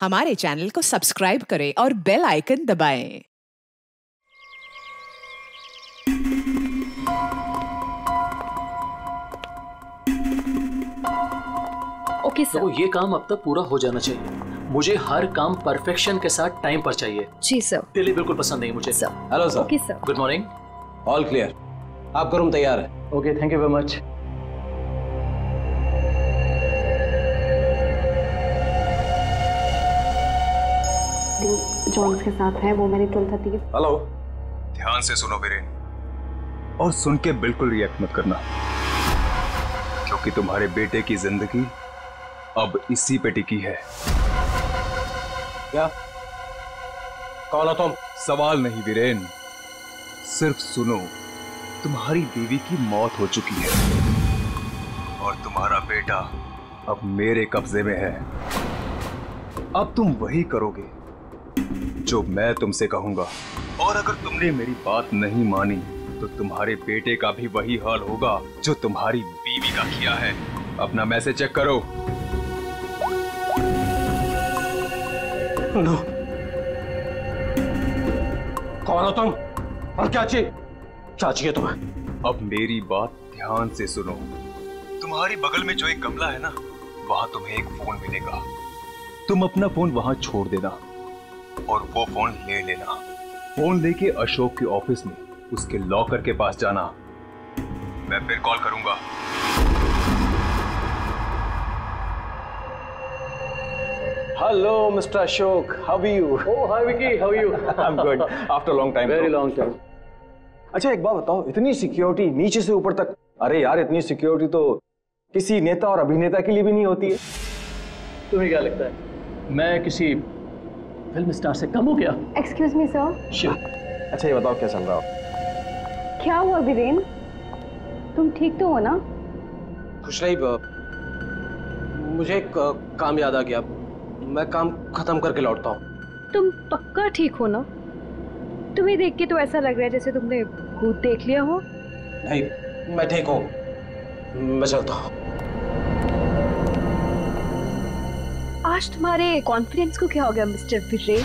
हमारे चैनल को सब्सक्राइब करें और बेल आइकन दबाएं। Okay sir. तो ये काम अब तक पूरा हो जाना चाहिए। मुझे हर काम परफेक्शन के साथ टाइम पर चाहिए। जी सर। डिले बिल्कुल पसंद नहीं मुझे। Sir. Hello sir. Okay sir. Good morning. All clear, आपका रूम तैयार है। Okay, thank you very much. Johns के साथ है, वो मेरी 12:30। हेलो। ध्यान से सुनो वीरेन, और सुन के बिल्कुल रिएक्ट मत करना, क्योंकि तुम्हारे बेटे की जिंदगी अब इसी पे टिकी है। क्या? कौन हो तुम? सवाल नहीं वीरेन, सिर्फ सुनो। तुम्हारी बीवी की मौत हो चुकी है और तुम्हारा बेटा अब मेरे कब्जे में है। अब तुम वही करोगे जो मैं तुमसे कहूंगा, और अगर तुमने मेरी बात नहीं मानी तो तुम्हारे बेटे का भी वही हाल होगा जो तुम्हारी बीवी का किया है। अपना मैसेज चेक करो। नो। कौन हो तुम और क्या चाहिए तुम्हें? अब मेरी बात ध्यान से सुनो। तुम्हारी बगल में जो एक गमला है ना, वहां तुम्हें एक फोन मिलेगा। तुम अपना फोन वहां छोड़ देना और वो फोन ले लेना। फोन लेके अशोक के ऑफिस में उसके लॉकर के पास जाना। मैं फिर कॉल करूंगा। Hello mister Ashok, how are you? Oh hi Vicky, how are you? I am good after long time. Very long time. अच्छा एक बात बताओ, इतनी सिक्योरिटी नीचे से ऊपर तक? अरे यार, इतनी सिक्योरिटी तो किसी नेता और अभिनेता के लिए भी नहीं होती है। तुम्हें क्या लगता है मैं किसी फिल्म स्टार से कम हूं क्या? Excuse me sir. अच्छा ये बताओ क्या चल रहा हो? क्या हुआ वीरेन, तुम ठीक तो हो ना? कुछ नहीं, मुझे एक काम याद आ गया, मैं काम खत्म करके लौटता हूँ। तुम पक्का ठीक हो ना? तुम्हें देख के तो ऐसा लग रहा है जैसे तुमने भूत देख लिया हो। नहीं, मैं ठीक हूँ, मैं चलता हूँ। आज तुम्हारे कॉन्फिडेंस को क्या हो गया मिस्टर वीरेन?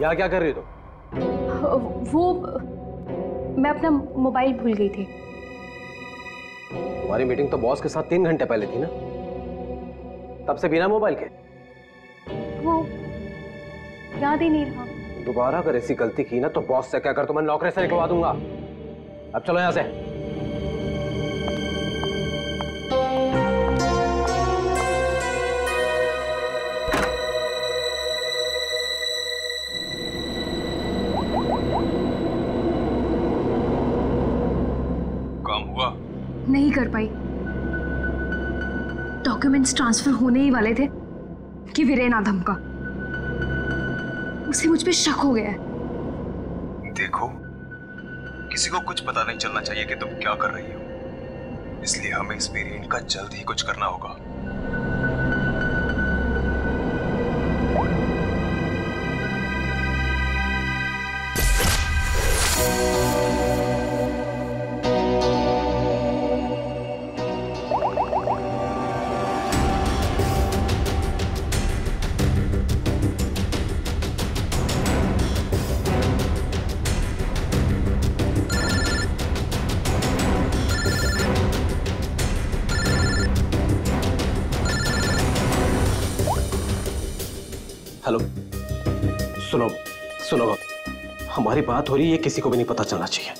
यहाँ क्या कर रही हो तुम? वो मैं अपना मोबाइल भूल गई थी। तुम्हारी मीटिंग तो बॉस के साथ 3 घंटे पहले थी ना, तब से बिना मोबाइल के? वो याद ही नहीं रहा। दोबारा अगर ऐसी गलती की ना तो बॉस से क्या कर, तो मैं नौकरी से निकलवा दूंगा। अब चलो यहाँ से। नहीं कर पाई। डॉक्यूमेंट्स ट्रांसफर होने ही वाले थे कि वीरेन आ धमका। उसे मुझ पे शक हो गया है। देखो, किसी को कुछ पता नहीं चलना चाहिए कि तुम क्या कर रही हो, इसलिए हमें इस वीरेन का जल्द ही कुछ करना होगा। हेलो, सुनो सुनो, हमारी बात हो रही है, किसी को भी नहीं पता चलना चाहिए।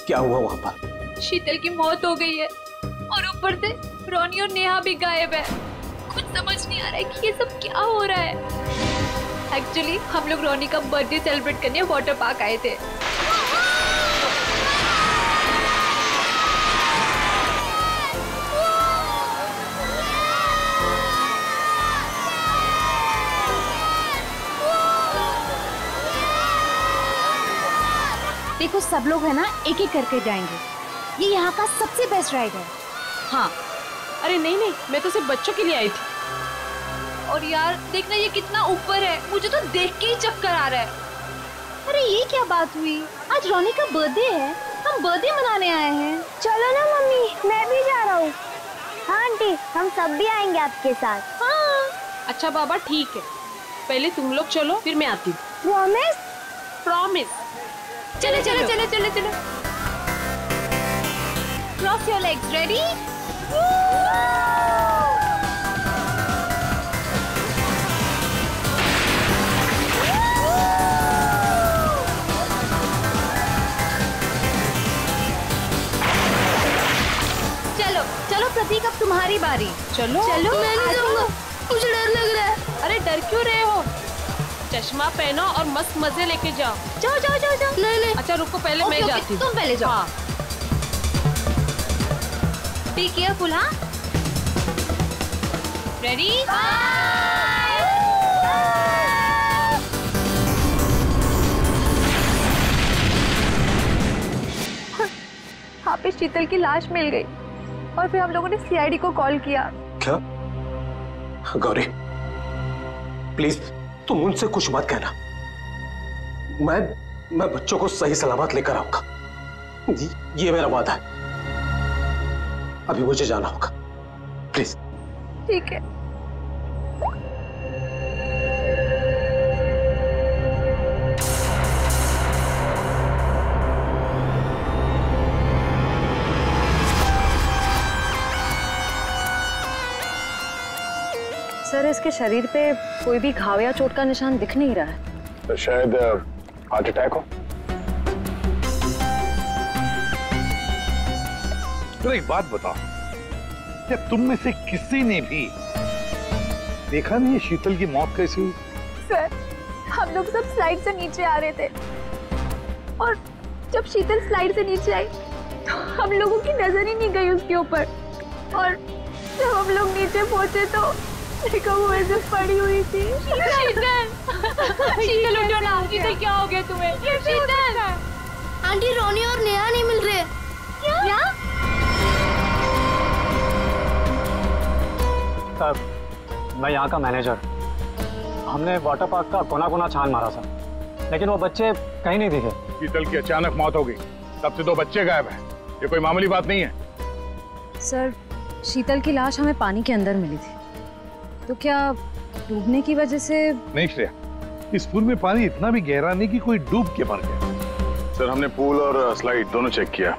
क्या हुआ वहां पर? शीतल की मौत हो गई है और ऊपर से रोनी और नेहा भी गायब है। कुछ समझ नहीं आ रहा है कि ये सब क्या हो रहा है। एक्चुअली हम लोग रोनी का बर्थडे सेलिब्रेट करने वाटर पार्क आए थे। देखो सब लोग है ना एक एक करके जाएंगे। ये यहाँ का सबसे बेस्ट राइड है। हाँ, अरे नहीं नहीं, मैं तो सिर्फ बच्चों के लिए आई थी। और यार देखना ये कितना ऊपर है, मुझे तो देख के ही चक्कर आ रहा है। अरे ये क्या बात हुई? आज रोनी का बर्थडे है, हम बर्थडे मनाने आए हैं। चलो ना मम्मी, मैं भी जा रहा हूँ। हाँ आंटी, हम सब भी आएंगे आपके साथ। हाँ अच्छा बाबा ठीक है, पहले तुम लोग चलो फिर मैं आती हूँ। प्रॉमिस? प्रॉमिस। चलो चलो चलो चलो चलो। Cross your legs, ready? चलो चलो प्रतीक, अब तुम्हारी बारी। चलो चलो। मैं नहीं जाऊंगा, मुझे डर लग रहा है। अरे डर क्यों रहे हो? चश्मा पहनो और मस्त मजे लेके जाओ। जाओ जाओ जाओ जाओ। नहीं नहीं, अच्छा रुको, पहले मैं जाती हूँ। तुम पहले जाओ। हाँ। Be careful. हाँ रेडी? यहाँ पे शीतल की लाश मिल गई और फिर हम लोगों ने सीआईडी को कॉल किया। क्या? गौरी प्लीज तुम उनसे कुछ मत कहना। मैं बच्चों को सही सलामत लेकर आऊंगा, ये मेरा वादा है। अभी मुझे जाना होगा, प्लीज। ठीक है। सर इसके शरीर पे कोई भी घाव या चोट का निशान दिख नहीं रहा है। तो शायद हार्ट अटैक हो। तो एक बात बताओ, क्या तुम में से किसी ने भी देखा नहीं शीतल की मौत कैसी हुई? सर हम लोग सब स्लाइड से नीचे आ रहे थे और जब शीतल स्लाइड से नीचे आई तो हम लोगों की नजर ही नहीं गई उसके ऊपर, और जब हम लोग नीचे पहुंचे तो देखो वो ऐसे पड़ी हुई थी। शीतल शीतल उठो ना। शीतल क्या हो गया तुम्हें? शीतल आंटी, रोनी और नेहा नहीं मिल रहे। क्या? सर मैं यहाँ का मैनेजर। हमने वाटर पार्क का कोना कोना छान मारा सर, लेकिन वो बच्चे कहीं नहीं दिखे। शीतल की अचानक मौत हो गई, तब से 2 बच्चे गायब हैं। ये कोई मामूली बात नहीं है। सर शीतल की लाश हमें पानी के अंदर मिली थी, तो क्या डूबने की वजह से? नहीं श्रेया, इस पूल में पानी इतना भी गहरा नहीं कि कोई डूब के मर गया। सर हमने पूल और स्लाइड दोनों चेक किया,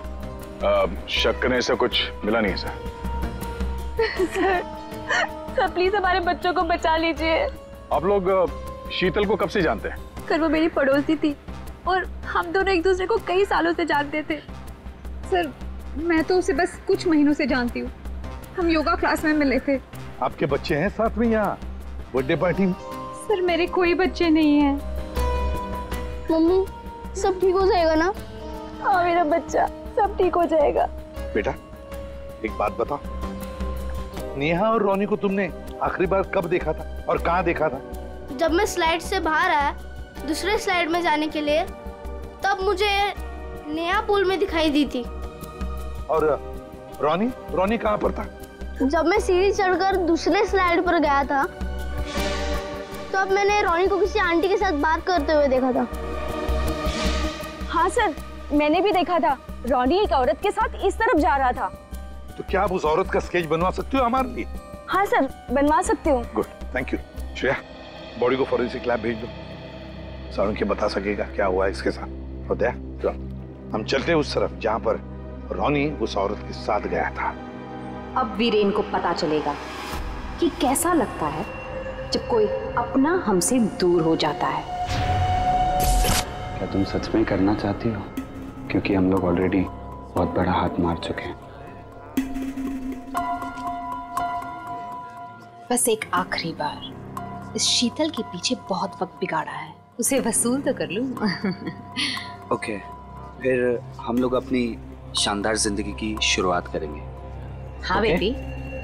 शक करने से कुछ मिला नहीं है सर प्लीज हमारे बच्चों को बचा लीजिए। आप लोग शीतल को कब से जानते हैं? सर वो मेरी पड़ोसी थी और हम दोनों एक दूसरे को कई सालों से जानते थे। सर मैं तो उसे बस कुछ महीनों से जानती हूँ, हम योगा क्लास में मिले थे। आपके बच्चे हैं साथ में यहाँ बर्थडे पार्टी में? सर मेरे कोई बच्चे नहीं हैं। मम्मी सब ठीक हो जाएगा ना? हाँ मेरा बच्चा, सब ठीक हो जाएगा। बेटा एक बात बताओ, नेहा और रोनी को तुमने आखिरी बार कब देखा था और कहाँ देखा था? जब मैं स्लाइड से बाहर आया दूसरे स्लाइड में जाने के लिए, तब मुझे नेहा पूल में दिखाई दी थी। और रोनी कहाँ पर था? जब मैं सीढ़ी चढ़कर दूसरे स्लाइड पर गया था तब मैंने रोनी को किसी आंटी के साथ बात करते हुए देखा था। हाँ सर मैंने भी देखा था, रोनी एक औरत के साथ इस तरफ जा रहा था। तो क्या आप उस औरत का स्केच बनवा सकते हो हमारे लिए? हाँ सर बनवा सकती हूँ। Good, thank you. Shreya body को फॉरेंसिक लैब भेज दो, सारुण के बता सकेगा क्या हुआ है इसके साथ। और दया तो हम चलते हैं उस तरफ जहाँ पर रोनी उस औरत के साथ गया था। अब वीरेन को पता चलेगा कि कैसा लगता है जब कोई अपना हमसे दूर हो जाता है। क्या तुम सच में करना चाहती हो? क्योंकि हम लोग ऑलरेडी बहुत बड़ा हाथ मार चुके हैं। बस एक आखिरी बार, इस शीतल के पीछे बहुत वक्त बिगाड़ा है, उसे वसूल तो कर लूं। ओके, फिर हम लोग अपनी शानदार जिंदगी की शुरुआत करेंगे। हाँ बेबी,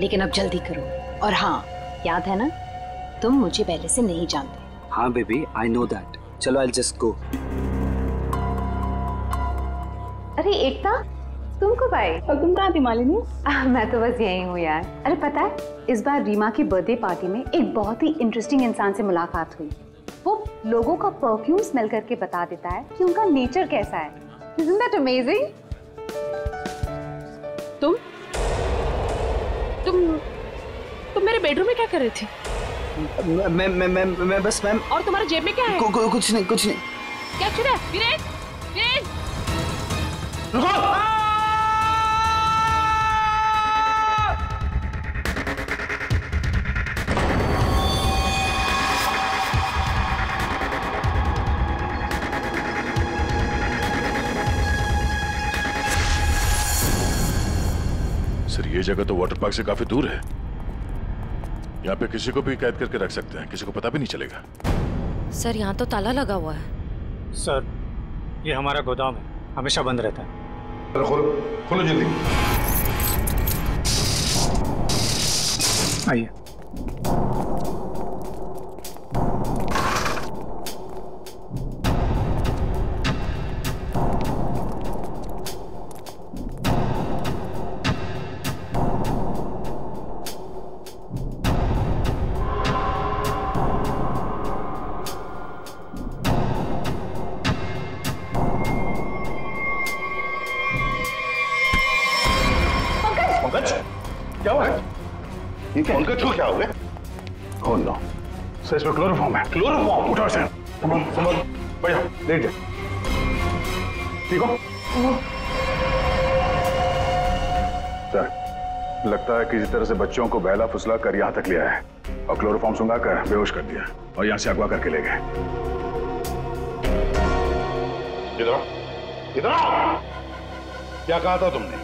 लेकिन अब जल्दी करो। और हाँ, याद है ना, तुम मुझे पहले से नहीं जानते। हाँ बेबी, आई नो दैट। चलो आई जस्ट गो। अरे एकता, तुम कब आए? और तुम कहाँ थी मालिनी? मैं तो बस यही हूँ यार। अरे पता है, इस बार रीमा की बर्थडे पार्टी में एक बहुत ही इंटरेस्टिंग इंसान से मुलाकात हुई। वो लोगों का परफ्यूम स्मेल करके बता देता है कि उनका नेचर कैसा है। Isn't that amazing? तुम मेरे बेडरूम में क्या कर रही थी? मैं बस मैम। और तुम्हारे जेब में क्या है? कुछ नहीं। क्या चुरा है? वीरेन, वीरेन! रुको! सर, ये जगह तो वाटर पार्क से काफी दूर है। यहाँ पे किसी को भी कैद करके रख सकते हैं, किसी को पता भी नहीं चलेगा। सर, यहाँ तो ताला लगा हुआ है। सर, ये हमारा गोदाम है, हमेशा बंद रहता है। खोलो जल्दी। आइए। क्या हुआ है? ये क्या? उनका छू क्या हो गया? ओह नो, सर इसमें क्लोरोफॉर्म है। क्लोरोफॉर्म? उठाओ इसे। संभल, बैठ जाओ, लेट जाओ। ठीक हो? सर, लगता है किसी तरह से बच्चों को बहला फुसला कर यहाँ तक लिया है और क्लोरोफॉर्म सुंघा कर बेहोश कर दिया और यहाँ से अगवा करके ले गए। इधर आओ। क्या कहा था तुमने?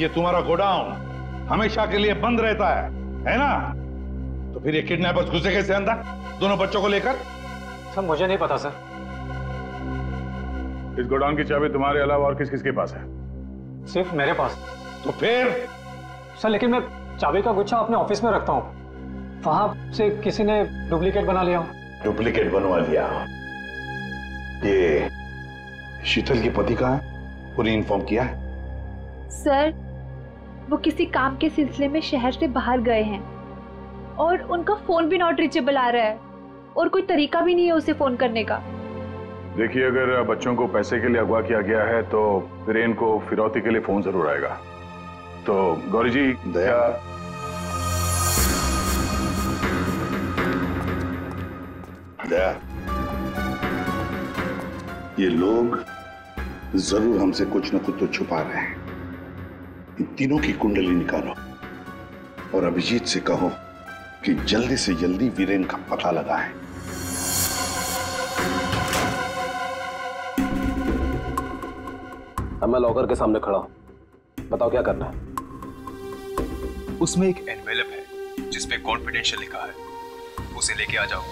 ये तुम्हारा गोडाउन हमेशा के लिए बंद रहता है ना? तो फिर ये किडनैपर्स घुसे कैसे अंदर दोनों बच्चों को लेकर? सर, मुझे नहीं पता सर। इस गोडाउन की चाबी तुम्हारे अलावा और किस किस के पास है? सिर्फ मेरे पास। तो फिर? सर, लेकिन मैं चाबी का गुच्छा अपने ऑफिस में रखता हूँ, वहां से किसी ने डुप्लीकेट बना लिया। डुप्लीकेट बनवा लिया? ये शीतल के पति का है? पूरी इन्फॉर्म किया है? सर, वो किसी काम के सिलसिले में शहर से बाहर गए हैं और उनका फोन भी नॉट रीचेबल आ रहा है और कोई तरीका भी नहीं है उसे फोन करने का। देखिए, अगर बच्चों को पैसे के लिए अगवा किया गया है तो वीरेन को फिरौती के लिए फोन जरूर आएगा। तो गौरी जी, दया, ये लोग जरूर हमसे कुछ न कुछ तो छुपा रहे हैं। इन तीनों की कुंडली निकालो और अभिजीत से कहो कि जल्दी से जल्दी वीरेन का पता लगाएं। अब मैं लॉकर के सामने खड़ा हूं, बताओ क्या करना है? उसमें एक एनवेलप है जिसपे कॉन्फिडेंशियल लिखा है, उसे लेके आ जाओ।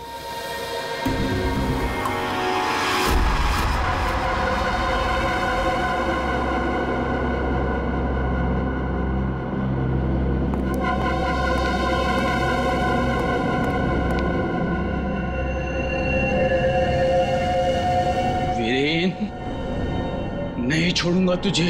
नहीं छोड़ूंगा तुझे।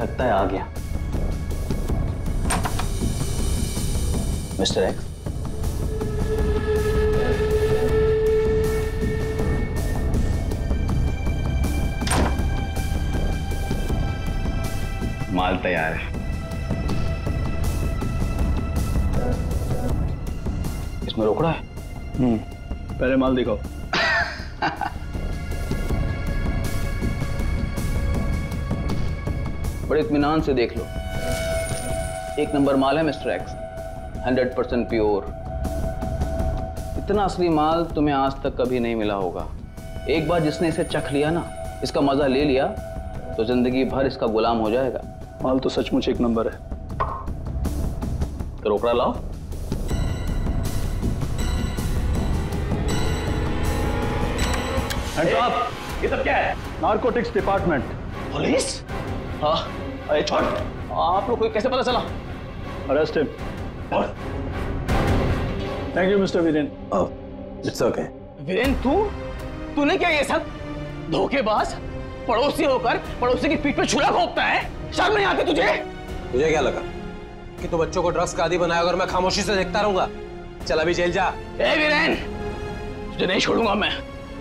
लगता है आ गया मिस्टर एक्स। माल तैयार है। इसमें रोकड़ा है? पहले माल दिखाओ। बड़े इत्मीनान से देख लो। एक नंबर माल है मिस्टर एक्स, 100% प्योर। इतना असली माल तुम्हें आज तक कभी नहीं मिला होगा। एक बार जिसने इसे चख लिया ना, इसका मजा ले लिया, तो जिंदगी भर इसका गुलाम हो जाएगा। माल तो सचमुच एक नंबर है। तो रोकड़ा लाओ। ये सब क्या है? Narcotics department. पुलिस? हाँ, अरे छोड़। आप लोग को कैसे पता चला? Arrest him. Thank you mister Viren. It's okay. Viren, तूने क्या ये सब? धोखेबाज, पड़ोसी होकर पड़ोसी की पीठ पे छुरा घोंपता है। शर्म नहीं आती तुझे? तुझे क्या लगा कि तू बच्चों को ड्रग्स का आदी बनाया और मैं खामोशी से देखता रहूंगा? चल अभी जेल जा। ए वीरेन, तुझे नहीं छोड़ूंगा मैं,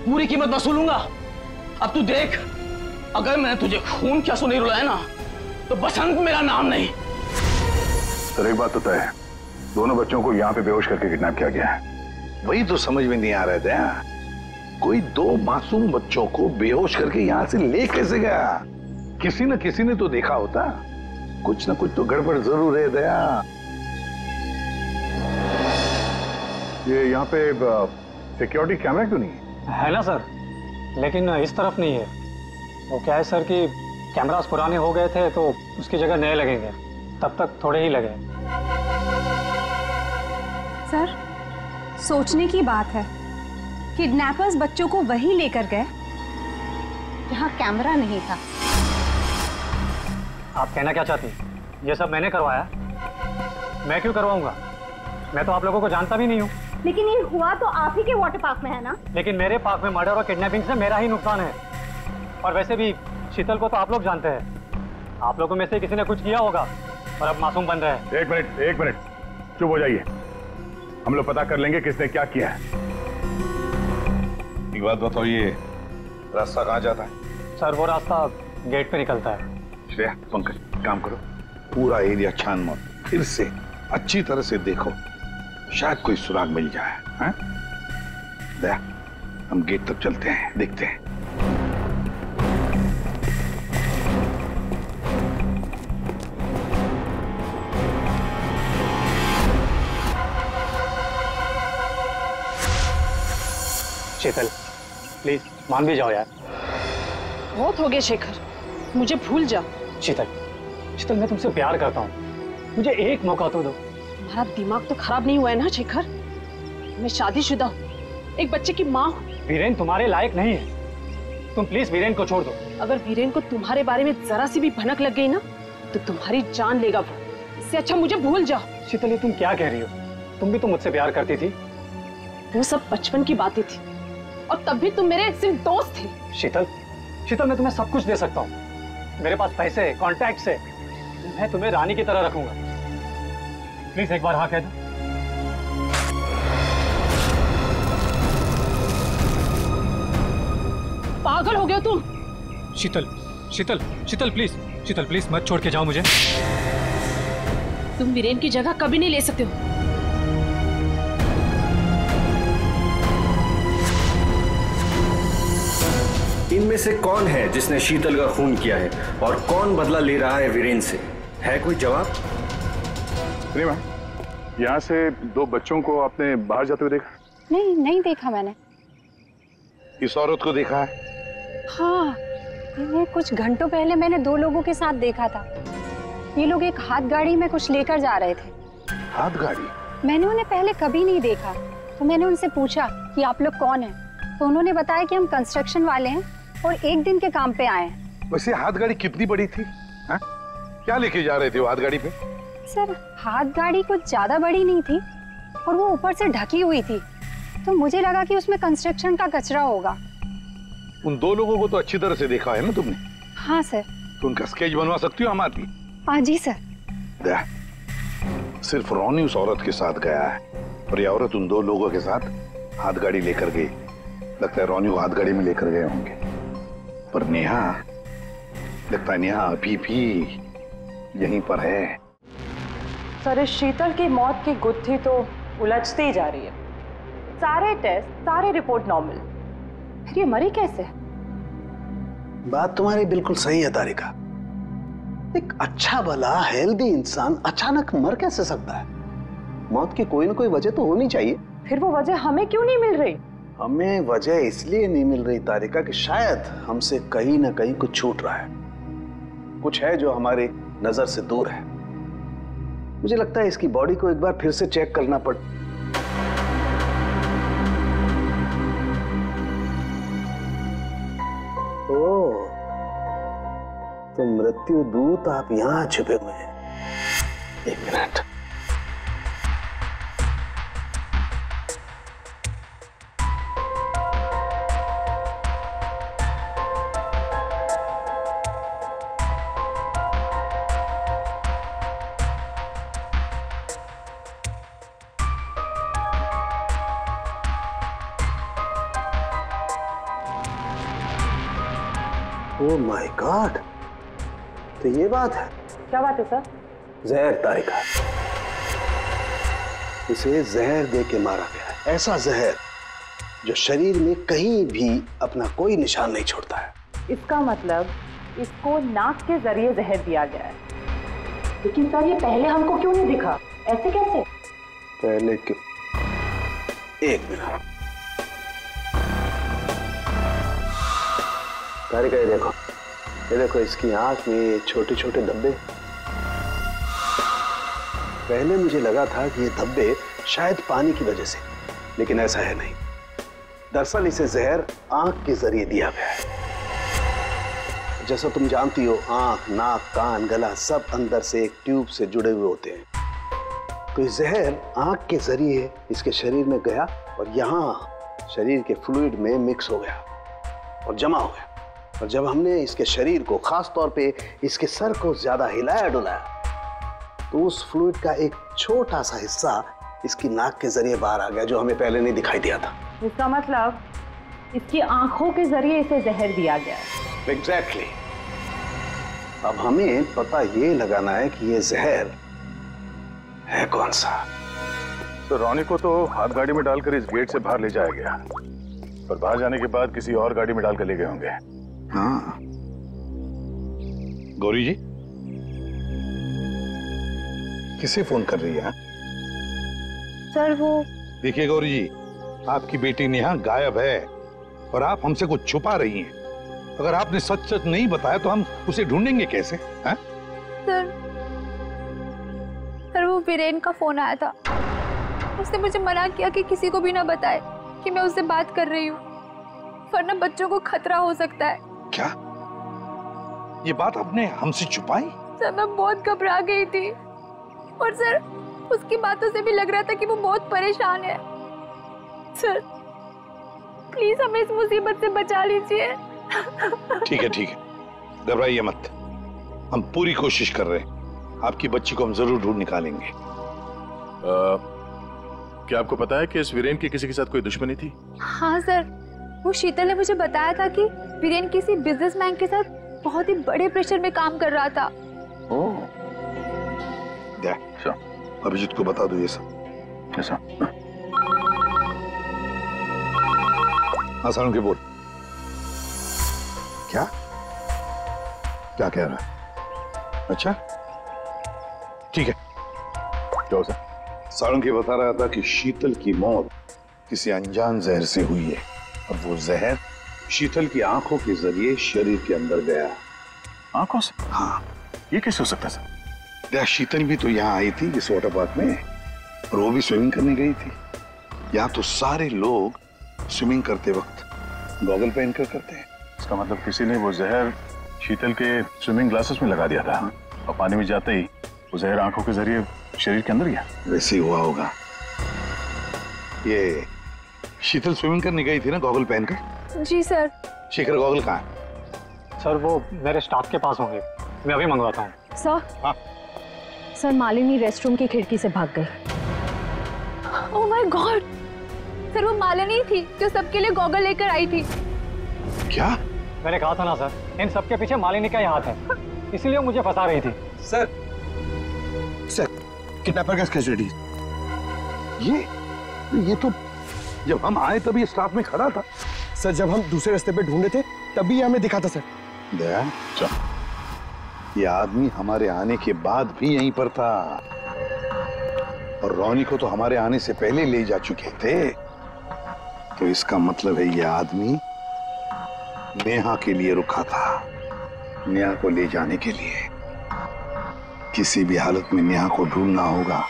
पूरी कीमत वसूलूंगा। अब तू देख, अगर मैंने तुझे खून क्या सुनी रुलाया ना, तो बसंत मेरा नाम नहीं। सर एक बात तो तय है, दोनों बच्चों को यहाँ पे बेहोश करके किडनैप किया गया है। वही तो समझ में नहीं आ रहा था, कोई दो मासूम बच्चों को बेहोश करके यहाँ से ले कैसे गया? किसी न किसी ने तो देखा होता। कुछ न कुछ तो गड़बड़ जरूर है दया। ये यहाँ पे सिक्योरिटी कैमरा क्यों नहीं है? ना सर, लेकिन इस तरफ नहीं है। वो क्या है सर कि कैमरास पुराने हो गए थे तो उसकी जगह नए लगेंगे, तब तक थोड़े ही लगे। सर, सोचने की बात है, किडनैपर्स बच्चों को वहीं लेकर गए जहां कैमरा नहीं था। आप कहना क्या चाहती? ये सब मैंने करवाया? मैं क्यों करवाऊंगा? मैं तो आप लोगों को जानता भी नहीं हूँ। लेकिन ये हुआ तो आप ही के वाटर पार्क में है ना? लेकिन मेरे पार्क में मर्डर और किडनैपिंग से मेरा ही नुकसान है। और वैसे भी शीतल को तो आप लोग जानते हैं। आप लोगों में से किसी ने कुछ किया होगा और अब मासूम बन रहे हैं। एक मिनट चुप हो जाइए, हम लोग पता कर लेंगे किसने क्या किया है। एक बात बताओ, ये रास्ता कहाँ जाता है? सर वो रास्ता गेट पे निकलता है। श्रेया, पंकज, काम करो, पूरा एरिया छान मारो, फिर से अच्छी तरह से देखो, शायद कोई सुराग मिल जाए। हैं? दया, हम गेट तक चलते हैं, देखते हैं। शीतल, प्लीज मान भी जाओ यार। बहुत हो गया शेखर, मुझे भूल जा। शीतल, मैं तुमसे प्यार करता हूँ, मुझे एक मौका तो दो। तुम्हारा दिमाग तो खराब नहीं हुआ है ना शेखर? मैं शादीशुदा हूँ, एक बच्चे की माँ हूँ। वीरेन तुम्हारे लायक नहीं है, तुम प्लीज वीरेन को छोड़ दो। अगर वीरेन को तुम्हारे बारे में जरा सी भी भनक लग गई ना, तो तुम्हारी जान लेगा वो। इससे अच्छा मुझे भूल जाओ। शीतल, ये तुम क्या कह रही हो? तुम भी तो मुझसे प्यार करती थी। वो सब बचपन की बातें थी, और तब भी तुम मेरे सिर्फ दोस्त थे। शीतल, मैं तुम्हें सब कुछ दे सकता हूँ। मेरे पास पैसे, कॉन्टैक्ट से मैं तुम्हें रानी की तरह रखूंगा। प्लीज एक बार हाँ कह दो। पागल हो गए तुम? शीतल प्लीज मत छोड़ के जाओ मुझे। तुम वीरेन की जगह कभी नहीं ले सकते हो। इनमें से कौन है जिसने शीतल का खून किया है और कौन बदला ले रहा है वीरेन से? है कोई जवाब? रीमा, यहाँ से दो बच्चों को आपने बाहर जाते हुए देखा? नहीं देखा मैंने। इस औरत को देखा है? हाँ, इन्हें कुछ घंटों पहले मैंने दो लोगों के साथ देखा था। ये लोग एक हाथ गाड़ी में कुछ लेकर जा रहे थे। हाथ गाड़ी? मैंने उन्हें पहले कभी नहीं देखा, तो मैंने उनसे पूछा कि आप लोग कौन हैं, तो उन्होंने बताया कि हम कंस्ट्रक्शन वाले हैं और एक दिन के काम पे आए हैं। वैसे हाथ गाड़ी कितनी बड़ी थी? हा? क्या लेके जा रहे थे वो हाथ गाड़ी पे? सर, हाथ गाड़ी कुछ ज्यादा बड़ी नहीं थी और वो ऊपर से ढकी हुई थी, तो मुझे लगा कि उसमें कंस्ट्रक्शन का कचरा होगा। उन दो लोगों को तो अच्छी तरह से देखा है ना तुमने? हाँ सर। तो उनका स्केच बनवा सकती हो हमारे लिए? हाँ जी सर। दया, सिर्फ रोनी उस औरत के साथ गया है और ये औरत उन दो लोगों के साथ हाथ गाड़ी लेकर गई। लगता है रोनी को हाथ गाड़ी में लेकर गए होंगे, पर नेहा, लगता है नेहा अभी भी यहीं पर है। सर, इस शीतल की मौत की गुत्थी तो उलझती ही जा रही है। सारे टेस्ट, सारी रिपोर्ट नॉर्मल, फिर ये मरी कैसे? बात तुम्हारी बिल्कुल सही है तारिका, एक अच्छा भला हेल्दी इंसान अचानक मर कैसे सकता है? मौत की कोई ना कोई वजह तो होनी चाहिए। फिर वो वजह हमें क्यों नहीं मिल रही? हमें वजह इसलिए नहीं मिल रही तारिका कि शायद हमसे कहीं ना कहीं कुछ छूट रहा है, कुछ है जो हमारी नजर से दूर है। मुझे लगता है इसकी बॉडी को एक बार फिर से चेक करना पड़। ओह, तो मृत्यु दूत आप यहां छुपे हुए हैं। एक मिनट। ओह माय गॉड, तो ये बात है। क्या बात है सर? जहर तारिका, इसे जहर दे के मारा गया है। ऐसा जहर जो शरीर में कहीं भी अपना कोई निशान नहीं छोड़ता है। इसका मतलब इसको नाक के जरिए जहर दिया गया है। लेकिन सर, ये पहले हमको क्यों नहीं दिखा? ऐसे कैसे? पहले क्यों? एक मिनट तारिका, ये देखो इसकी आंख में छोटे छोटे धब्बे। पहले मुझे लगा था कि ये धब्बे शायद पानी की वजह से, लेकिन ऐसा है नहीं। दरअसल इसे जहर आंख के जरिए दिया गया है। जैसा तुम जानती हो, आंख, नाक, कान, गला सब अंदर से एक ट्यूब से जुड़े हुए होते हैं। तो ये जहर आंख के जरिए इसके शरीर में गया और यहाँ शरीर के फ्लूइड में मिक्स हो गया और जमा हो गया। और जब हमने इसके शरीर को, खास तौर पे इसके सर को ज्यादा हिलाया डुलाया, तो उस फ्लूइड का एक छोटा सा हिस्सा इसकी नाक के जरिए बाहर आ गया, जो हमें पहले नहीं दिखाई दिया था। इसका मतलब इसकी आंखों के जरिए इसे जहर दिया गया है। एग्जैक्टली। अब हमें पता ये लगाना है कि ये जहर है कौन सा। तो रॉनी को तो हाथ गाड़ी में डालकर इस गेट से बाहर ले जाया गया, पर बाहर जाने के बाद किसी और गाड़ी में डालकर ले गए होंगे। हाँ। गौरी जी किसे फोन कर रही है? सर वो देखिए गौरी जी, आपकी बेटी नेहा गायब है और आप हमसे कुछ छुपा रही हैं। अगर आपने सच सच नहीं बताया तो हम उसे ढूंढेंगे कैसे? हैं? सर वो वीरेन का फोन आया था। उसने मुझे मना किया कि किसी को भी ना बताए कि मैं उससे बात कर रही हूँ, वरना बच्चों को खतरा हो सकता है। क्या ये बात आपने हमसे छुपाई? सर मैं बहुत घबरा गई थी और सर उसकी बातों से भी लग रहा था कि वो बहुत परेशान है। सर प्लीज हमें इस मुसीबत से बचा लीजिए। ठीक है, घबराइए मत। हम पूरी कोशिश कर रहे हैं, आपकी बच्ची को हम जरूर ढूंढ निकालेंगे। क्या आपको पता है कि इस वीरेन की किसी के साथ कोई दुश्मनी थी? हाँ सर, वो शीतल ने मुझे बताया था कि वीरेन किसी बिजनेसमैन के साथ बहुत ही बड़े प्रेशर में काम कर रहा था। अभिजीत को बता दो ये सब। कैसा? हाँ सारुण के बोल। क्या क्या कह रहा है? अच्छा ठीक है। क्या सर? सारुण के बता रहा था कि शीतल की मौत किसी अनजान जहर से हुई है और वो जहर शीतल की आंखों के जरिए शरीर के अंदर गया। आंखों से? हाँ। ये कैसे हो सकता है सर? शीतल भी तो यहाँ आई थी इस वाटर पार्क में, और वो भी स्विमिंग करने गई थी। यहाँ तो सारे लोग स्विमिंग करते वक्त गॉगल पहन कर करते हैं। इसका मतलब किसी ने वो जहर शीतल के स्विमिंग ग्लासेस में लगा दिया था और पानी में जाते ही वो जहर आंखों के जरिए शरीर के अंदर गया। वैसे ही हुआ होगा। ये शीतल स्विमिंग करने गई थी ना गॉगल पहनकर? जी सर। शेखर गॉगल कहाँ है? सर वो मेरे स्टाफ के पास होंगे, मैं अभी मंगवाता हूँ। सर हाँ? सर मालिनी रेस्टरूम की खिड़की से भाग गई। ओह माय गॉड, सर वो मालिनी थी जो सबके लिए गॉगल लेकर आई थी। क्या? मैंने कहा था ना सर, इन सबके पीछे मालिनी का ही हाथ है, इसीलिए मुझे फंसा रही थी। सर किडनैपर का स्केच रेडी। ये तो जब हम आए तभी स्टाफ में खड़ा था। सर जब हम दूसरे रास्ते पे ढूंढे थे तभी हमें दिखा था सर। दया ये आदमी हमारे आने के बाद भी यहीं पर था और रोनी को तो हमारे आने से पहले ले जा चुके थे। तो इसका मतलब है ये आदमी नेहा के लिए रुका था, नेहा को ले जाने के लिए। किसी भी हालत में नेहा को ढूंढना होगा।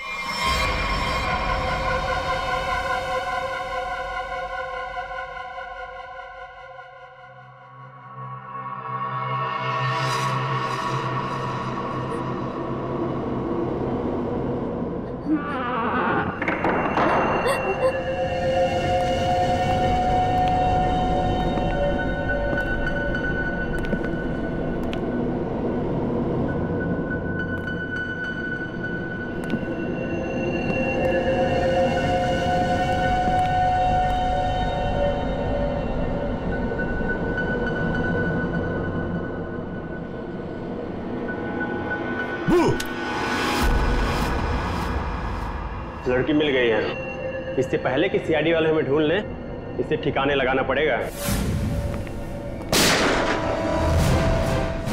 लड़की मिल गई है। इससे पहले कि सीआईडी वाले हमें ढूंढ लें, इसे ठिकाने लगाना पड़ेगा।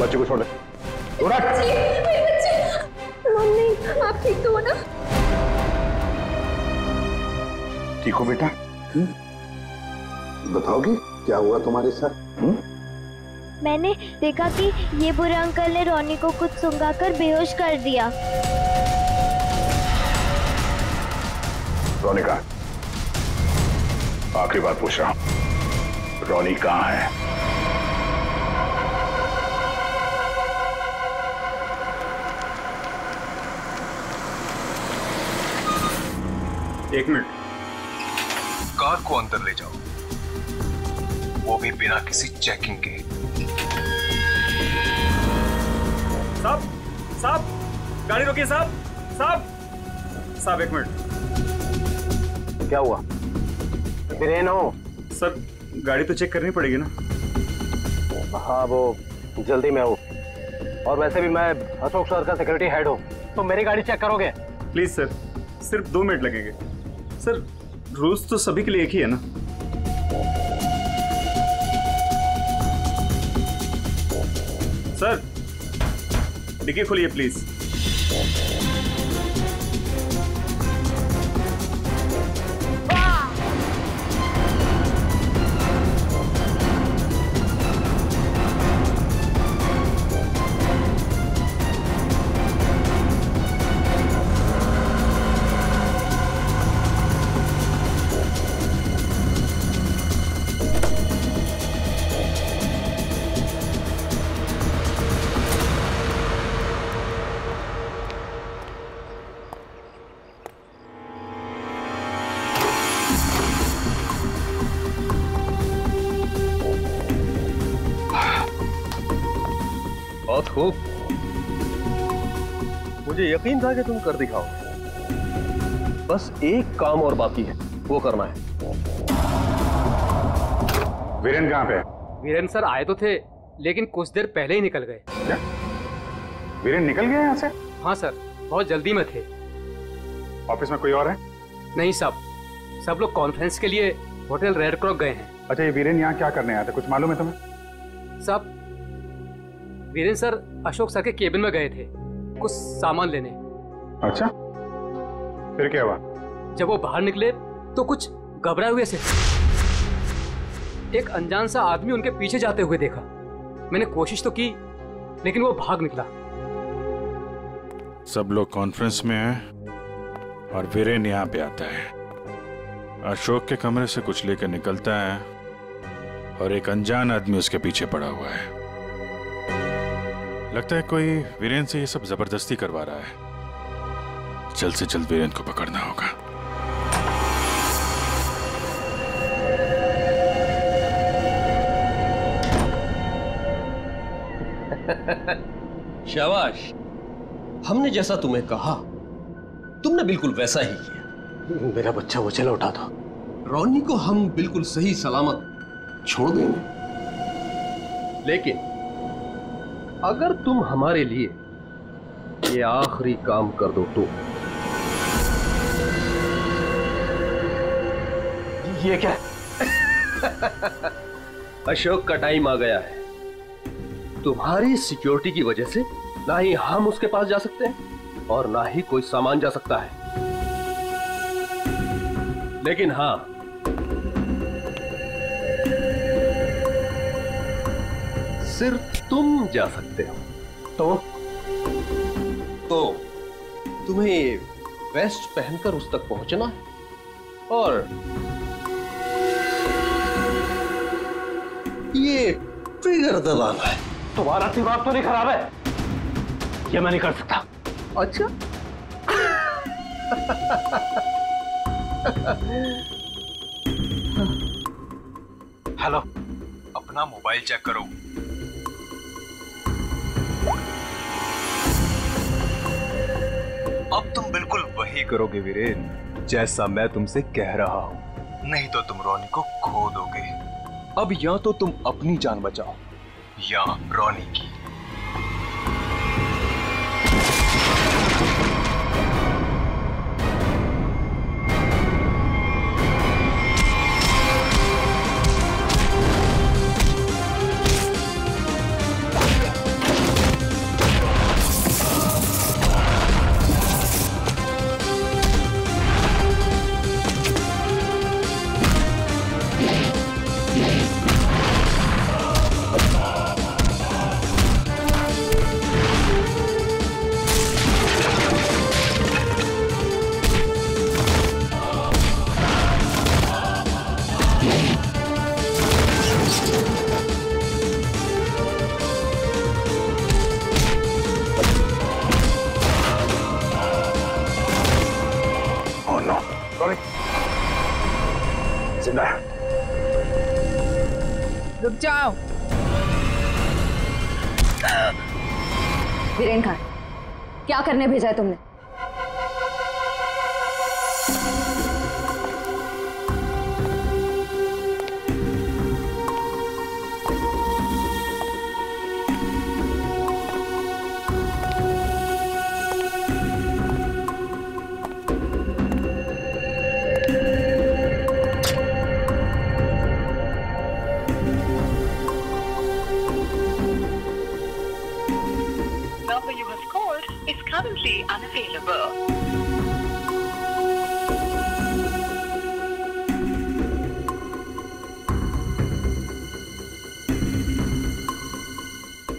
बच्चे को छोड़ दे। मम्मी, आप ठीक तो हो ना? ठीक हो बेटा? बताओगी क्या हुआ तुम्हारे साथ? मैंने देखा कि ये बुरे अंकल ने रोनी को कुछ सुंघाकर बेहोश कर दिया। रोनी कहाँ? आखिरी बात पूछ रहा हूं, रोनी कहाँ है? एक मिनट, कार को अंदर ले जाओ, वो भी बिना किसी चेकिंग के। साहब, साहब, गाड़ी रोकिए साहब, साहब, साहब एक मिनट। क्या हुआ? वीरेन हो? सर, गाड़ी तो चेक करनी पड़ेगी ना। हाँ, वो जल्दी में हूँ, और वैसे भी मैं अशोक सर का सिक्योरिटी हेड हूँ, तो मेरी गाड़ी चेक करोगे? प्लीज सर, सिर्फ 2 मिनट लगेंगे। सर, रूल्स तो सभी के लिए एक ही है ना। सर, डिक्की खोलिए प्लीज। बहुत खूब, मुझे यकीन था कि तुम कर दिखाओगे। बस एक काम और बाकी है, वो करना है। वीरेन कहाँ पे? वीरेन सर आए तो थे, लेकिन कुछ देर पहले ही निकल गए। क्या? वीरेन निकल गए यहाँ से? हाँ सर, बहुत जल्दी में थे। ऑफिस में कोई और है? नहीं साहब, सब लोग कॉन्फ्रेंस के लिए होटल रेड क्रॉक गए हैं। अच्छा, ये वीरेन यहाँ क्या करने आया था, कुछ मालूम है तुम्हें? साहब, वीरेन सर अशोक सर के केबिन में गए थे कुछ सामान लेने। अच्छा, फिर क्या हुआ? जब वो बाहर निकले तो कुछ घबराए हुए से एक अनजान सा आदमी उनके पीछे जाते हुए देखा। मैंने कोशिश तो की, लेकिन वो भाग निकला। सब लोग कॉन्फ्रेंस में हैं और वीरेन यहाँ पे आता है। अशोक के कमरे से कुछ लेकर निकलता है और एक अनजान आदमी उसके पीछे पड़ा हुआ है। लगता है कोई वीरेन से ये सब जबरदस्ती करवा रहा है। जल्द से जल्द वीरेन को पकड़ना होगा। शाबाश, हमने जैसा तुम्हें कहा तुमने बिल्कुल वैसा ही किया। मेरा बच्चा वो चला उठा था। रोनी को हम बिल्कुल सही सलामत छोड़ देंगे, लेकिन अगर तुम हमारे लिए ये आखिरी काम कर दो तो। ये क्या? अशोक का टाइम आ गया है। तुम्हारी सिक्योरिटी की वजह से ना ही हम उसके पास जा सकते हैं और ना ही कोई सामान जा सकता है। लेकिन हां, सिर्फ तुम जा सकते हो। तो तुम्हें वेस्ट पहनकर उस तक पहुंचना है और ये ट्रिगर दबाना है। तुम्हारा दिमाग तो नहीं खराब है? ये मैं नहीं कर सकता। अच्छा हेलो, अपना मोबाइल चेक करो। अब तुम बिल्कुल वही करोगे वीरेन, जैसा मैं तुमसे कह रहा हूं। नहीं तो तुम रोनी को खो दोगे। अब या तो तुम अपनी जान बचाओ या रोनी की। रुक जाओ। वीरेन खान, क्या करने भेजा है तुमने?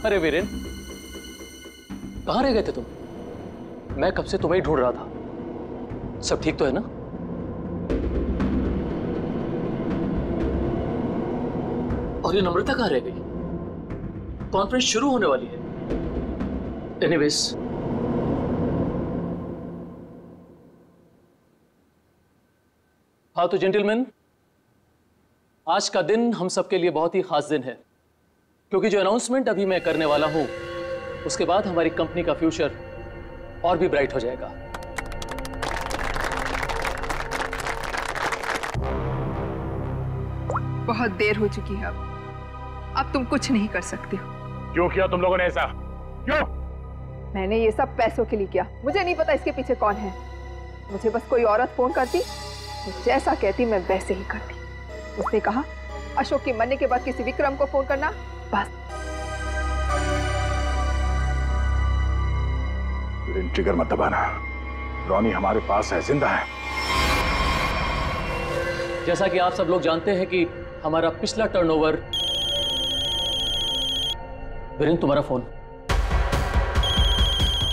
अरे वीरेन, कहाँ रह गए थे तुम? मैं कब से तुम्हें ही ढूंढ रहा था। सब ठीक तो है ना? और ये नम्रता कहाँ रह गई? कॉन्फ्रेंस शुरू होने वाली है। एनीवेज, हाँ तो जेंटलमैन, आज का दिन हम सबके लिए बहुत ही खास दिन है, क्योंकि जो अनाउंसमेंट अभी मैं करने वाला हूं उसके बाद हमारी कंपनी का फ्यूचर और भी ब्राइट हो जाएगा। बहुत देर हो चुकी है। अब तुम कुछ नहीं कर सकते हो। क्यों किया तुम लोगों ने ऐसा? क्यों? मैंने ये सब पैसों के लिए किया। मुझे नहीं पता इसके पीछे कौन है। मुझे बस कोई औरत फोन करती, जैसा कहती मैं वैसे ही करती। उसने कहा अशोक के मरने के बाद किसी विक्रम को फोन करना, बस। ट्रिगर मत दबाना। रोनी हमारे पास है, जिंदा है। जैसा कि आप सब लोग जानते हैं कि हमारा पिछला टर्नओवर। वीरेन, तुम्हारा फोन।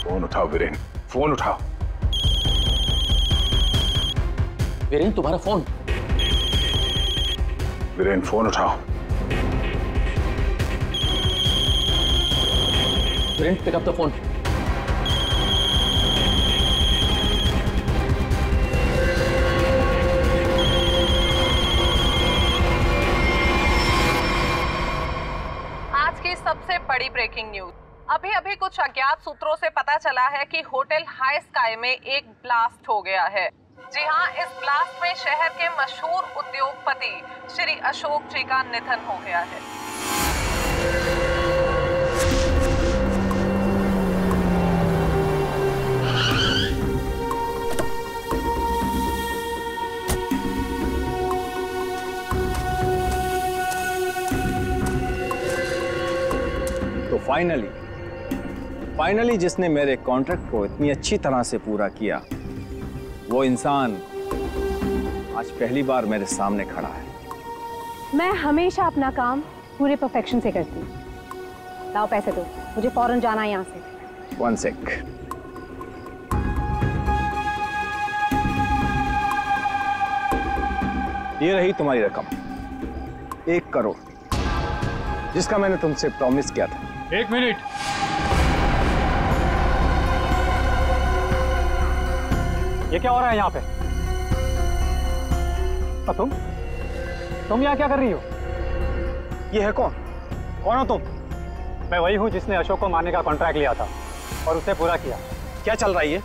फोन उठाओ वीरेन, फोन उठाओ। वीरेन, तुम्हारा फोन। वीरेन, फोन उठाओ। Viren, pick up the phone. आज की सबसे बड़ी ब्रेकिंग न्यूज। अभी अभी कुछ अज्ञात सूत्रों से पता चला है कि होटल हाई स्काई में एक ब्लास्ट हो गया है। जी हां, इस ब्लास्ट में शहर के मशहूर उद्योगपति श्री अशोक जी का निधन हो गया है। तो फाइनली फाइनली जिसने मेरे कॉन्ट्रैक्ट को इतनी अच्छी तरह से पूरा किया, वो इंसान आज पहली बार मेरे सामने खड़ा है। मैं हमेशा अपना काम पूरे परफेक्शन से करती हूँ। लाओ पैसे दो, मुझे फौरन जाना है यहाँ से। 1 सेक। ये रही तुम्हारी रकम, 1 करोड़, जिसका मैंने तुमसे प्रॉमिस किया था। 1 मिनट। ये क्या हो रहा है यहाँ पे? और तुम यहाँ क्या कर रही हो? ये है कौन? कौन हो तुम? मैं वही हूँ जिसने अशोक को मारने का कॉन्ट्रैक्ट लिया था और उसे पूरा किया। क्या चल रहा है ये?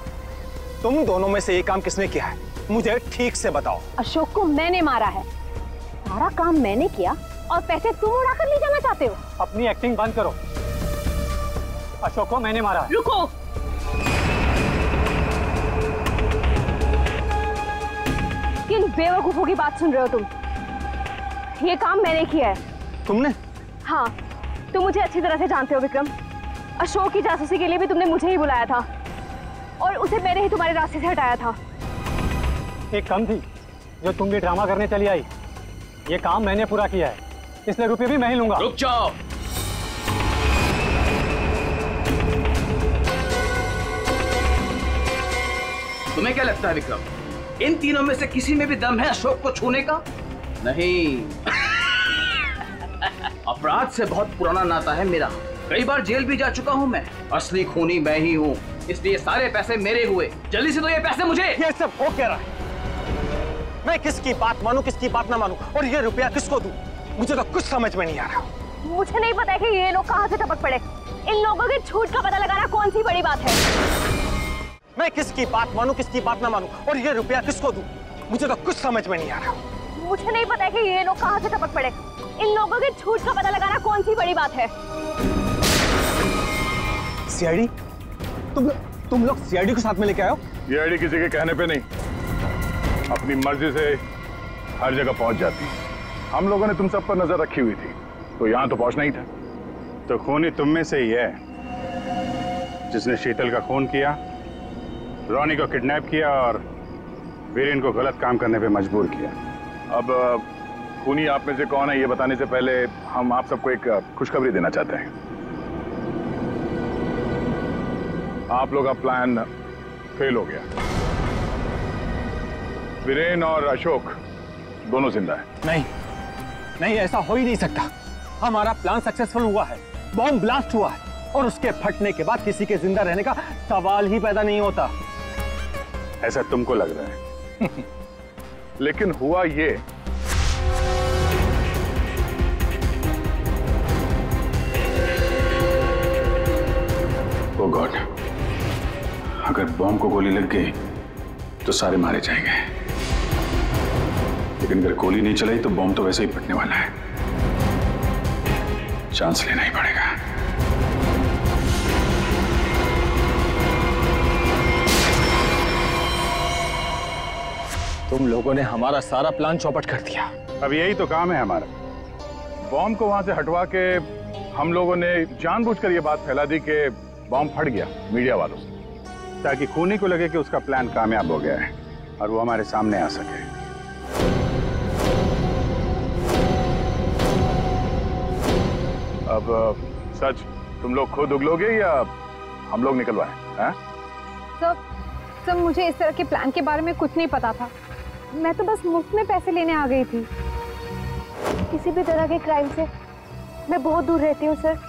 तुम दोनों में से ये काम किसने किया है? मुझे ठीक से बताओ। अशोक को मैंने मारा है, सारा काम मैंने किया और पैसे तुम उड़ाकर ले जाना चाहते हो? अपनी एक्टिंग बंद करो। अशोक को मैंने मारा है। रुको, किन बेवकूफों की बात सुन रहे हो तुम? ये काम मैंने किया है। तुमने? हाँ, तुम मुझे अच्छी तरह से जानते हो विक्रम। अशोक की जासूसी के लिए भी तुमने मुझे ही बुलाया था और उसे मैंने ही तुम्हारे रास्ते से हटाया था। एक कम थी जो तुम भी ड्रामा करने चली आई। ये काम मैंने पूरा किया है, इसलिए रुपये भी मैं ही लूंगा। रुक जाओ। तुम्हें क्या लगता है विक्रम, इन तीनों में से किसी में भी दम है अशोक को छूने का? नहीं। अपराध से बहुत पुराना नाता है मेरा, कई बार जेल भी जा चुका हूँ मैं। असली खूनी मैं ही हूँ, इसलिए सारे पैसे मेरे हुए। जल्दी से दो ये पैसे मुझे। ये सब हो क्या रहा है? मैं किसकी बात मानूं, किसकी बात ना मानूं, और ये रुपया किसको दूं? मुझे तो कुछ समझ में नहीं आ रहा। मुझे नहीं पता कि ये लोग कहाँ से टपक पड़े। इन लोगों के झूठ का पता लगाना कौन सी बड़ी बात है? मैं किसकी बात मानूं, किसकी बात ना मानूं, और ये रुपया किसको दूं? मुझे तो कुछ समझ में नहीं आ रहा। मुझे नहीं पता कि ये लोग कहाँ से टपक पड़े। इन लोगों के झूठ का पता लगाना कौन सी बड़ी बात है? सीआईडी? तुम लोग सीआईडी को साथ में लेके आए हो? सीआईडी किसी के कहने पे नहीं, अपनी मर्जी से हर जगह पहुंच जाती है। हम लोगों ने तुम सब पर नजर रखी हुई थी, तो यहाँ तो पहुंचना ही था। तो खूनी तुम में से ही है जिसने शीतल का खून किया, रोनी को किडनैप किया और वीरेन को गलत काम करने पे मजबूर किया। अब खूनी आप में से कौन है ये बताने से पहले हम आप सबको एक खुशखबरी देना चाहते हैं। आप लोग का प्लान फेल हो गया। वीरेन और अशोक दोनों जिंदा है। नहीं, ऐसा हो ही नहीं सकता। हमारा प्लान सक्सेसफुल हुआ है, बॉम्ब ब्लास्ट हुआ है और उसके फटने के बाद किसी के जिंदा रहने का सवाल ही पैदा नहीं होता। ऐसा तुमको लग रहा है। लेकिन हुआ ये, ओ गॉड, अगर बॉम्ब को गोली लग गई तो सारे मारे जाएंगे, लेकिन अगर गोली नहीं चलाई तो बॉम्ब तो वैसे ही फटने वाला है। चांस लेना ही पड़ेगा। तुम लोगों ने हमारा सारा प्लान चौपट कर दिया। अब यही तो काम है हमारा। बॉम्ब को वहां से हटवा के हम लोगों ने जानबूझकर ये बात फैला दी कि बॉम्ब फट गया मीडिया वालों से, ताकि खूनी को लगे कि उसका प्लान कामयाब हो गया है और वो हमारे सामने आ सके। अब सच तुम लोग खुद उगलोगे या हम लोग निकलवाएं? हैं? सर मुझे इस तरह के प्लान के बारे में कुछ नहीं पता था। मैं तो बस मुफ्त में पैसे लेने आ गई थी। किसी भी तरह के क्राइम से मैं बहुत दूर रहती हूँ सर।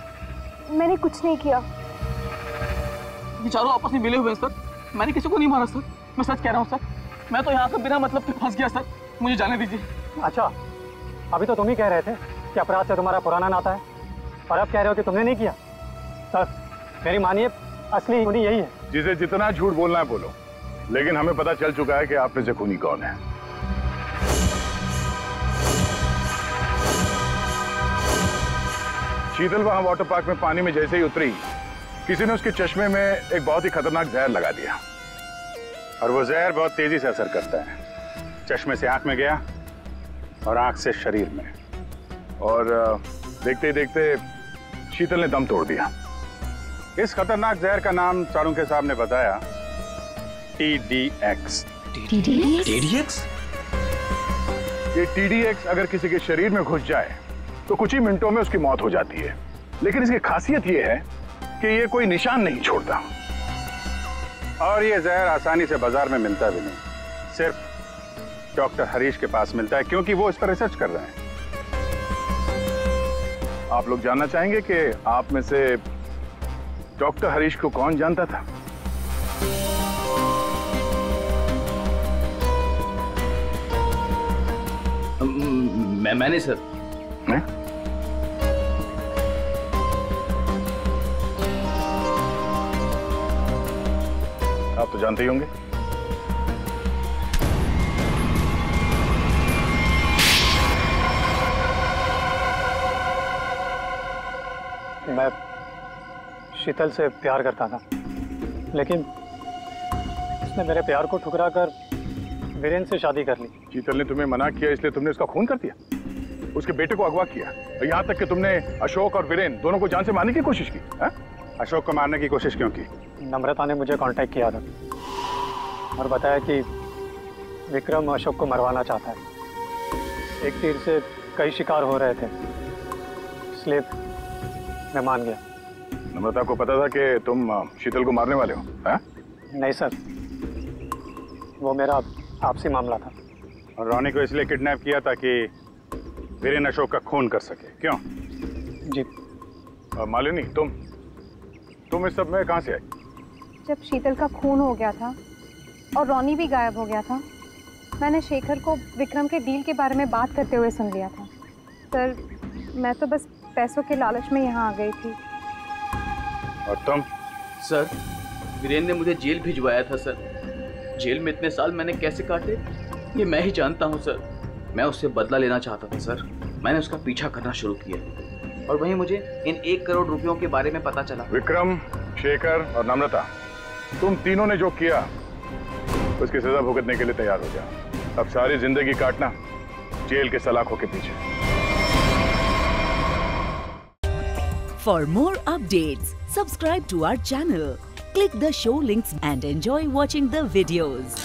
मैंने कुछ नहीं किया। ये चारों आपस में मिले हुए हैं सर। मैंने किसी को नहीं मारा सर, मैं सच कह रहा हूँ सर। मैं तो यहाँ पे बिना मतलब के फंस गया सर, मुझे जाने दीजिए। अच्छा, अभी तो तुम ही कह रहे थे कि अपराध से तुम्हारा पुराना नाता है, और अब कह रहे हो कि तुमने नहीं किया। सर मेरी मानिए, असली खूनी यही है। जिसे जितना झूठ बोलना है बोलो, लेकिन हमें पता चल चुका है कि आप में से खूनी कौन है। शीतल वहां वाटर पार्क में पानी में जैसे ही उतरी, किसी ने उसके चश्मे में एक बहुत ही खतरनाक जहर लगा दिया, और वो जहर बहुत तेजी से असर करता है। चश्मे से आंख में गया और आंख से शरीर में, और देखते ही देखते शीतल ने दम तोड़ दिया। इस खतरनाक जहर का नाम चाणक्य साहब ने बताया TDX। TDX? ये TDX अगर किसी के शरीर में घुस जाए तो कुछ ही मिनटों में उसकी मौत हो जाती है, लेकिन इसकी खासियत ये है कि ये कोई निशान नहीं छोड़ता और ये जहर आसानी से बाजार में मिलता भी नहीं, सिर्फ डॉक्टर हरीश के पास मिलता है क्योंकि वो इस पर रिसर्च कर रहे हैं। आप लोग जानना चाहेंगे कि आप में से डॉक्टर हरीश को कौन जानता था? मैंने सर। मैं? आप तो जानते ही होंगे। मैं शीतल से प्यार करता था, लेकिन उसने मेरे प्यार को ठुकरा कर वीरेन से शादी कर ली। शीतल ने तुम्हें मना किया इसलिए तुमने उसका खून कर दिया, उसके बेटे को अगवा किया और यहाँ तक कि तुमने अशोक और वीरेन दोनों को जान से मारने की कोशिश की। हा? अशोक को मारने की कोशिश क्यों की? नम्रता ने मुझे कांटेक्ट किया था और बताया कि विक्रम अशोक को मरवाना चाहता है। एक तीर से कई शिकार हो रहे थे, इसलिए मैं मान गया। नम्रता को पता था कि तुम शीतल को मारने वाले हो? हा? नहीं सर, वो मेरा आपसी मामला था। और रोनी को इसलिए किडनैप किया ताकि वीरेन अशोक का खून कर सके, क्यों? जी। और मालिनी, तुम इस सब में कहां से आई? जब शीतल का खून हो गया था और रोनी भी गायब हो गया था, मैंने शेखर को विक्रम के डील के बारे में बात करते हुए सुन लिया था। सर, मैं तो बस पैसों के लालच में यहाँ आ गई थी। और तुम? सर, वीरेन ने मुझे जेल भिजवाया था सर। जेल में इतने साल मैंने कैसे काटे ये मैं ही जानता हूँ सर। मैं उससे बदला लेना चाहता था सर। मैंने उसका पीछा करना शुरू किया और वहीं मुझे इन 1 करोड़ रुपयों के बारे में पता चला। विक्रम, शेखर और नम्रता, तुम तीनों ने जो किया उसकी सजा भुगतने के लिए तैयार हो जाओ। अब सारी जिंदगी काटना जेल के सलाखों के पीछे। For more updates, subscribe to our channel, click the show links and enjoy watching the videos.